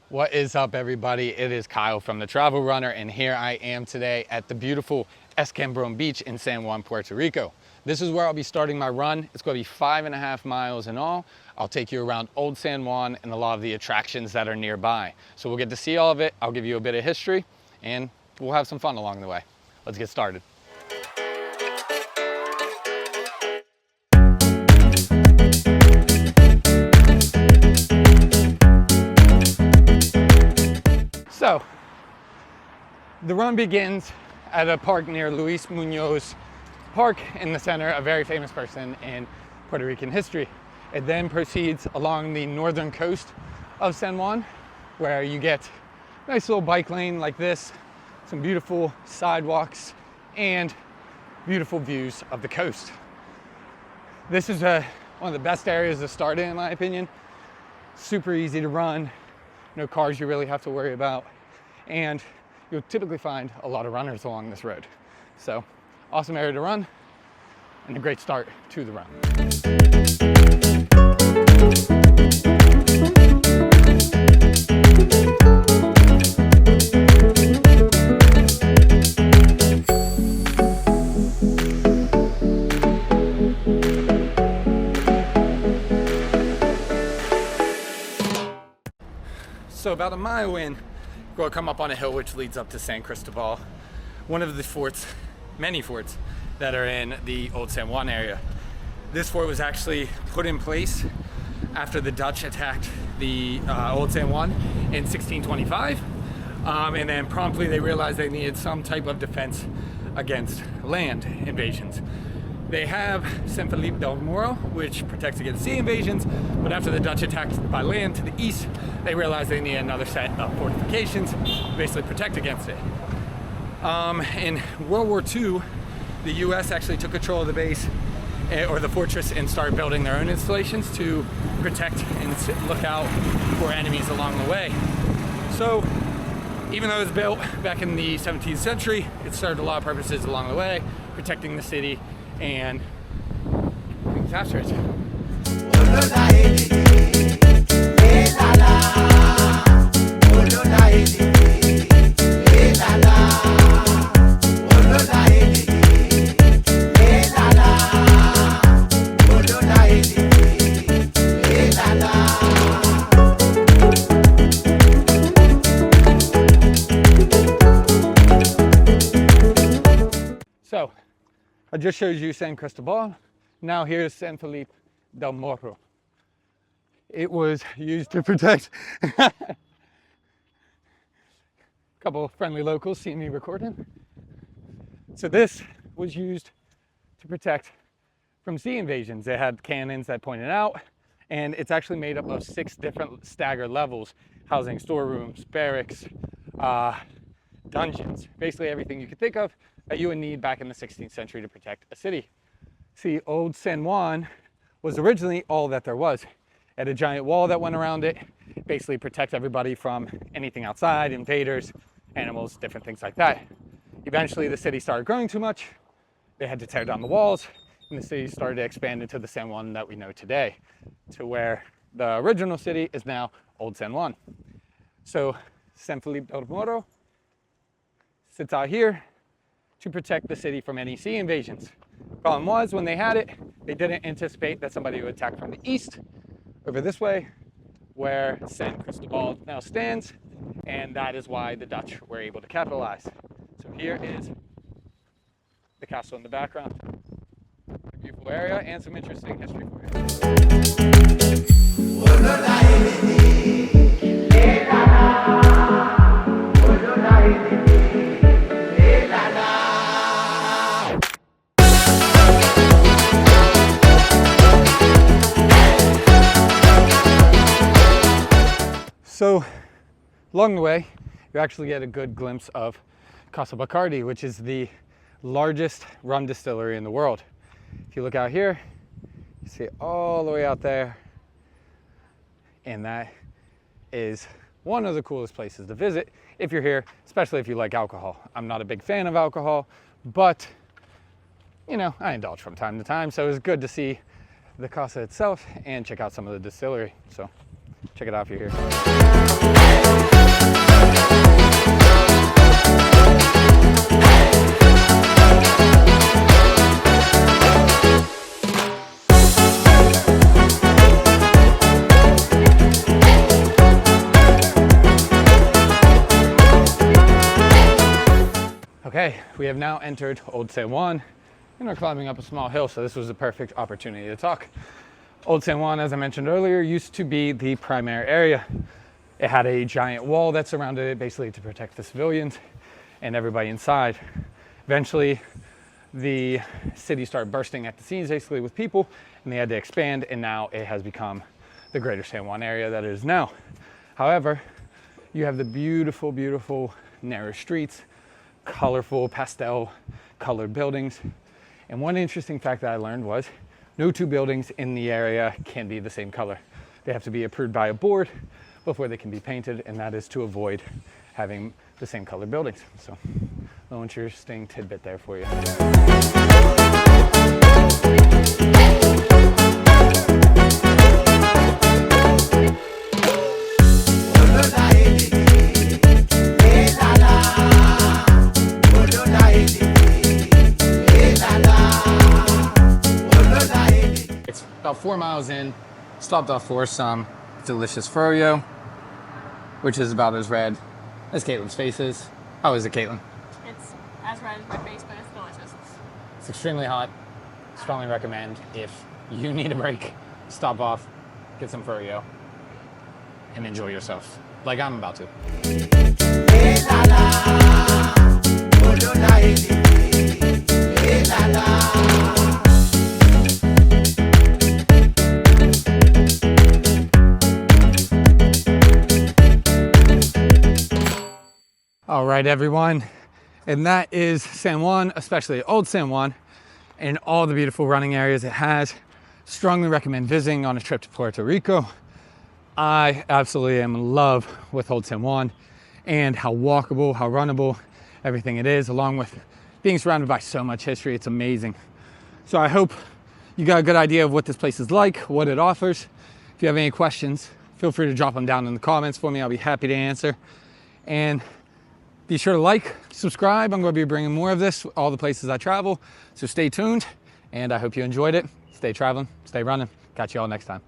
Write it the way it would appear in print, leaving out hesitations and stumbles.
What is up, everybody? It is Kyle from The Travel Runner, and here I am today at the beautiful Escambron Beach in San Juan, Puerto Rico. This is where I'll be starting my run. It's going to be 5.5 miles in all. I'll take you around Old San Juan and a lot of the attractions that are nearby. So we'll get to see all of it. I'll give you a bit of history, and we'll have some fun along the way. Let's get started. So, the run begins at a park near Luis Munoz Park in the center, a very famous person in Puerto Rican history. It then proceeds along the northern coast of San Juan, where you get a nice little bike lane like this, some beautiful sidewalks, and beautiful views of the coast. This is one of the best areas to start in my opinion. Super easy to run, no cars you really have to worry about, and you'll typically find a lot of runners along this road. So, awesome area to run, and a great start to the run. So about a mile in, we'll come up on a hill which leads up to San Cristobal, one of the forts, many forts, that are in the Old San Juan area. This fort was actually put in place after the Dutch attacked the Old San Juan in 1625, and then promptly they realized they needed some type of defense against land invasions. They have San Felipe del Morro, which protects against sea invasions, but after the Dutch attacked by land to the east, they realized they needed another set of fortifications to basically protect against it. In World War II, the US actually took control of the base, or the fortress, and started building their own installations to protect and look out for enemies along the way. So, even though it was built back in the 17th century, it served a lot of purposes along the way, protecting the city and things after it. So, I just showed you San Cristobal. Now here's San Felipe del Morro. It was used to protect a couple of friendly locals see me recording. So this was used to protect from sea invasions. They had cannons that pointed out, and it's actually made up of 6 different staggered levels, housing storerooms, barracks, dungeons, basically everything you could think of that you would need back in the 16th century to protect a city. See, Old San Juan was originally all that there was. It had a giant wall that went around it, basically protect everybody from anything outside, invaders, animals, different things like that. Eventually the city started growing too much. They had to tear down the walls, and the city started to expand into the San Juan that we know today, to where the original city is now Old San Juan. So San Felipe del Morro sits out here to protect the city from any sea invasions. Problem was, when they had it, they didn't anticipate that somebody would attack from the east, over this way, where San Cristobal now stands, and that is why the Dutch were able to capitalize. So here is the castle in the background. A beautiful area and some interesting history for you. So, along the way, you actually get a good glimpse of Casa Bacardi, which is the largest rum distillery in the world. If you look out here, you see it all the way out there, and that is one of the coolest places to visit if you're here, especially if you like alcohol. I'm not a big fan of alcohol, but you know, I indulge from time to time, so it was good to see the casa itself and check out some of the distillery. So check it out if you're here. Okay, we have now entered Old San Juan and are climbing up a small hill, so this was a perfect opportunity to talk. Old San Juan, as I mentioned earlier, used to be the primary area. It had a giant wall that surrounded it, basically to protect the civilians and everybody inside. Eventually, the city started bursting at the seams, basically with people, and they had to expand, and now it has become the greater San Juan area that it is now. However, you have the beautiful, beautiful narrow streets, colorful pastel colored buildings. And one interesting fact that I learned was no two buildings in the area can be the same color. They have to be approved by a board before they can be painted, and that is to avoid having the same color buildings. So, a little interesting tidbit there for you. It's about 4 miles in, stopped off for some delicious froyo, which is about as red as Caitlin's face is. How is it, Caitlin? It's as red as my face, but it's delicious. It's extremely hot. Strongly recommend, if you need a break, stop off, get some froyo, and enjoy yourself, like I'm about to. All right, everyone, and that is San Juan, especially Old San Juan, and all the beautiful running areas it has. Strongly recommend visiting on a trip to Puerto Rico. I absolutely am in love with Old San Juan and how walkable, how runnable everything it is, along with being surrounded by so much history. It's amazing. So I hope you got a good idea of what this place is like, what it offers. If you have any questions, feel free to drop them down in the comments for me. I'll be happy to answer. And be sure to like, subscribe. I'm going to be bringing more of this, all the places I travel. So stay tuned, and I hope you enjoyed it. Stay traveling, stay running. Catch you all next time.